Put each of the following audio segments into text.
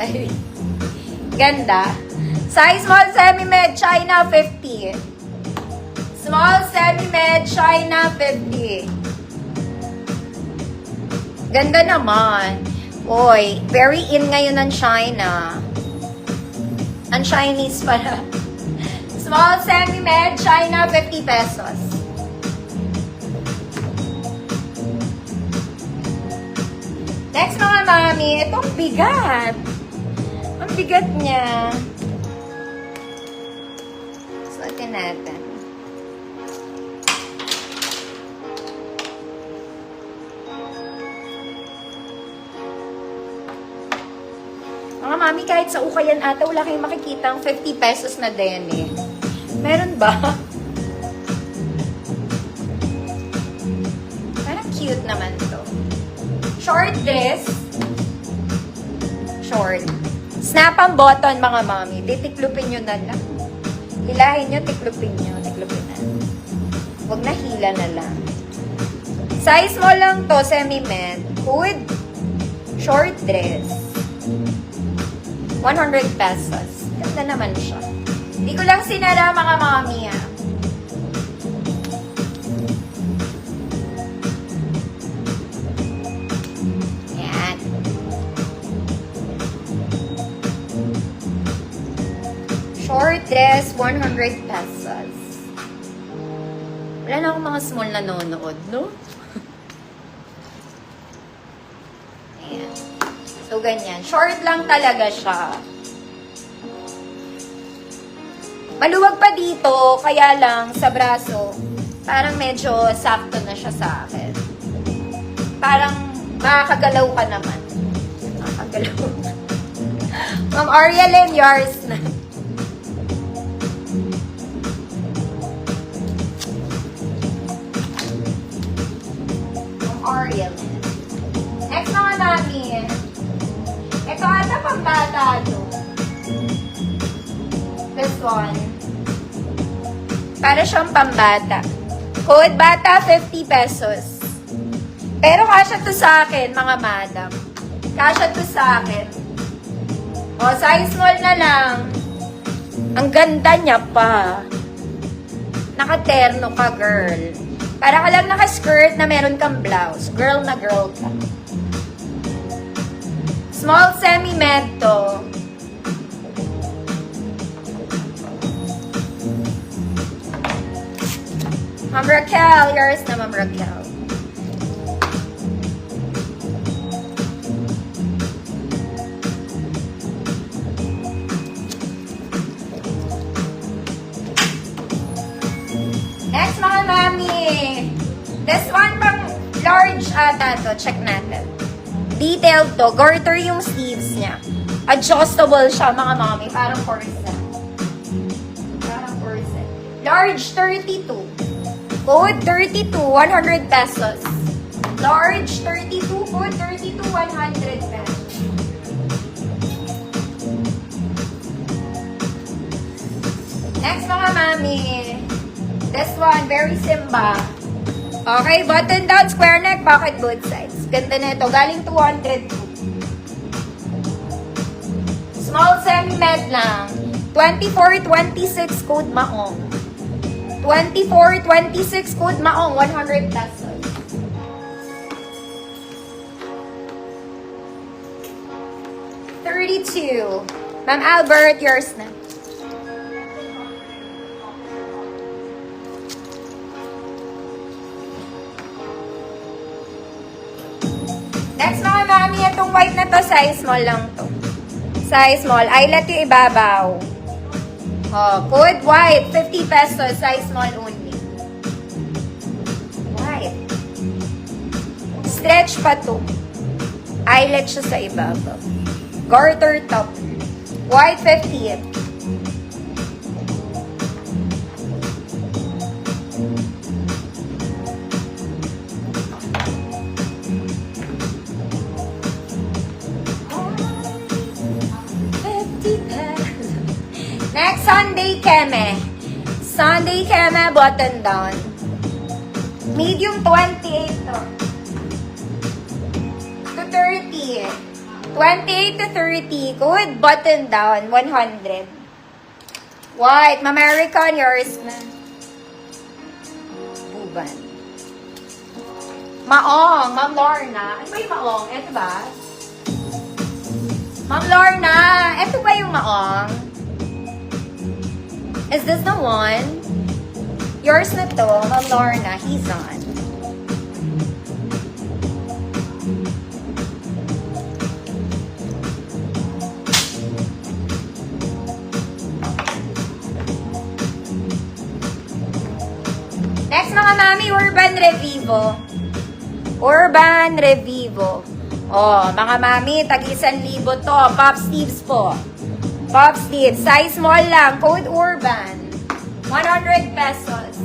Ay, ganda. Size small, semi-med, China, 50. Small, semi-med, China, 50. Ganda naman. Oy, very in ngayon ng China. Ang Chinese pala. Small, semi-med, China, 50 pesos. Next mga mami, itong bigat. Ang bigat niya. Suotin natin. Mga mami, kahit sa ukayan ata, wala kayong makikita ang 50 pesos na din eh. Meron ba? Parang cute naman to. Short dress. Short. Snap ang button, mga mami. Titiklupin nyo na lang. Hilahin nyo, tiklupin nyo. Tiklupin na. Huwag na hila na lang. Size mo lang to, semi-med. Hood. Short dress. 100 pesos. Ganda naman siya. Hindi ko lang sinara, mga mami, ah. Ayan. Short dress, 100 pesos. Wala na akong mga small na nanonood, no? Ayan. So, ganyan. Short lang talaga siya. Maluwag pa dito, kaya lang sa braso, parang medyo sakto na siya sa akin. Parang makakagalaw ka naman. Makakagalaw. Ma'am Ariel, yours na. Ma'am Ariel. Next naman namin. Ito ata pang bata to. This one. Para siyang pambata. Code bata, 50 pesos. Pero kasya to sa akin, mga madam. Kasya to sa akin. O, size small na lang. Ang ganda niya pa. Nakaterno ka, girl. Para ka lang naka-skirt na meron kang blouse. Girl na girl ka. Small semi-med to. Ma'am Raquel, yours na, Ma'am Raquel. Next, mga mami. This one pang large ata to. Check natin. Detailed to. Garter yung sleeves niya. Adjustable siya, mga mami. Parang corset. Parang corset. Large, 32. Code 32, 100 pesos. Large, 32. Code 32, 100 pesos. Next, mga mami. This one, very simba. Okay, button down, square neck, pocket both sides. Ganda na ito. Galing 202. Small semi-med lang. 24-26 code maong. 24-26 code maong. 100 pesos. $32. Ma'am Albert, yours na. Next, mga mami, itong white na to, size small lang to. Size small. Eyelet yung ibabaw. Oh, code white, 50 pesos, size small only. White. Stretch pa to. Eyelet siya sa ibabaw. Garter top. White, 50. Next, Sunday Keme. Sunday Keme, button down. Medium 28 to. To 30. 28 to 30. Code button down. 100. White. American, yours na. Buban. Maong. Ma'am Lorna. Ano ba yung maong? Ito ba? Ma'am Lorna. Ito ba yung maong? Is this the one? Yours na to. Ma'am Lorna. He's on. Next mga mami, Urban Revivo. Urban Revivo. Oh, mga mami, tag-1,000 to. Pop Steves po. Pop Steves. Size small lang. Code Urban. 100 pesos.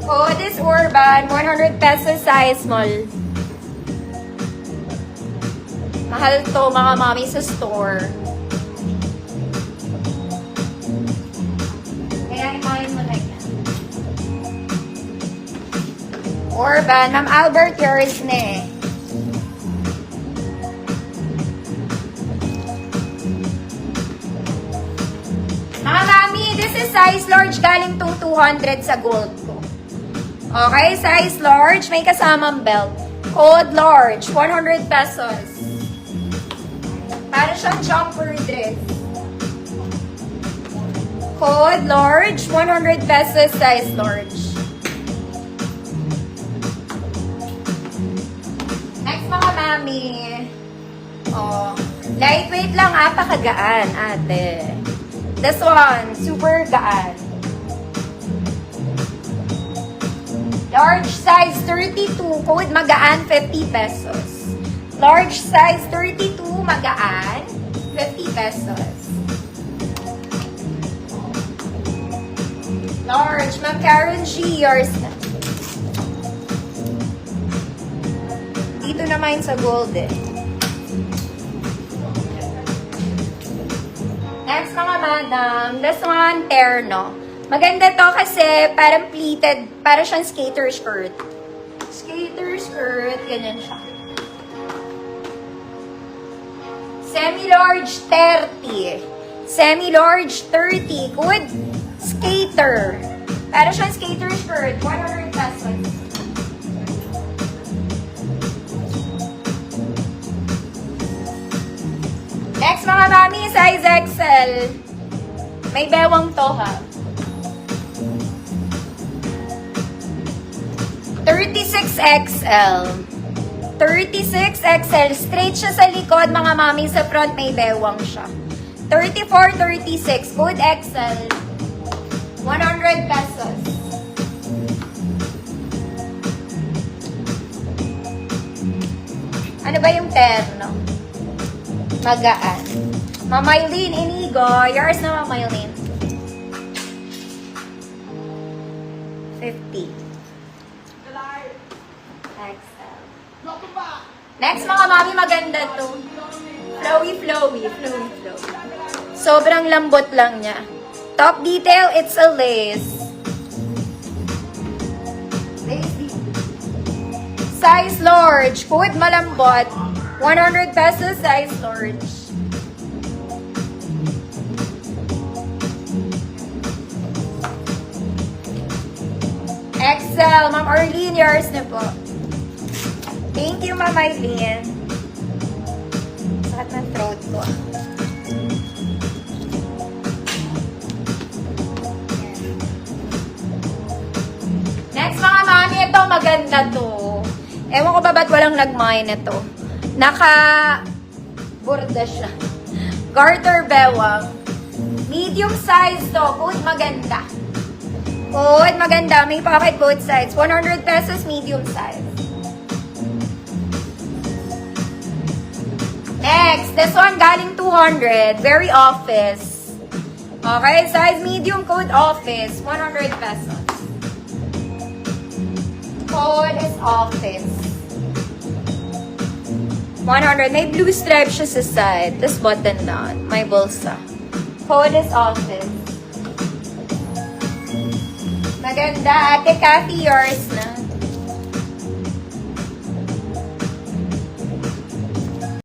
Code is Urban. 100 pesos size small. Mahal to mga mami sa store. Kaya imahin mo na yan. Urban. Ma'am Albert, yours na eh. Mga mami, this is size large. Galing tong 200 sa gold ko. Okay, size large. May kasamang belt. Code large. 100 pesos. Para siyang jumper dress. Code large. 100 pesos size large. Mga mami. Oh, lightweight lang ata, kagaan, ate. This one, super gaan. Large size 32, code magaan, 50 pesos. Large size 32, magaan, 50 pesos. Large, Ma'am Karen G, yours na. Dito naman sa gold eh. Next mga madam, this one, terno. Maganda to kasi parang pleated, parang siyang skater skirt. Skater skirt, ganyan siya. Semi-large 30. Semi-large 30. Good skater. Parang siyang skater skirt, 100 pesos. Next mga mami, size XL. May bewang to ha. 36XL. 36XL. Straight siya sa likod mga mami. Sa front may bewang siya. 34, 36. Code XL. 100 pesos. Ano ba yung terno? Magaan. Mamaylin, Inigo. Yours na, Mamaylin. 50. XL. Next, mga mami, maganda to. Flowy, flowy, flowy, flowy. Sobrang lambot lang niya. Top detail, it's a lace. Size large. Code malambot. 100 pesos, size large. XL. Ma'am Arlene, yours na po. Thank you, Ma'am Arlene. Sakit ng throat ko. Next, mga mami, ito maganda to. Ewan ko ba ba't walang nag-mine ito. Naka-burda siya. Garter bewang. Medium size to. Code maganda. Code maganda. May pocket both sides. 100 pesos medium size. Next. This one galing 200. Very office. Okay. Size medium. Code office. 100 pesos. Code is office. 100. May blue stripe siya sa side. Tapos button down. May bulsa. Code is office. Maganda. Ate Cathy, yours na.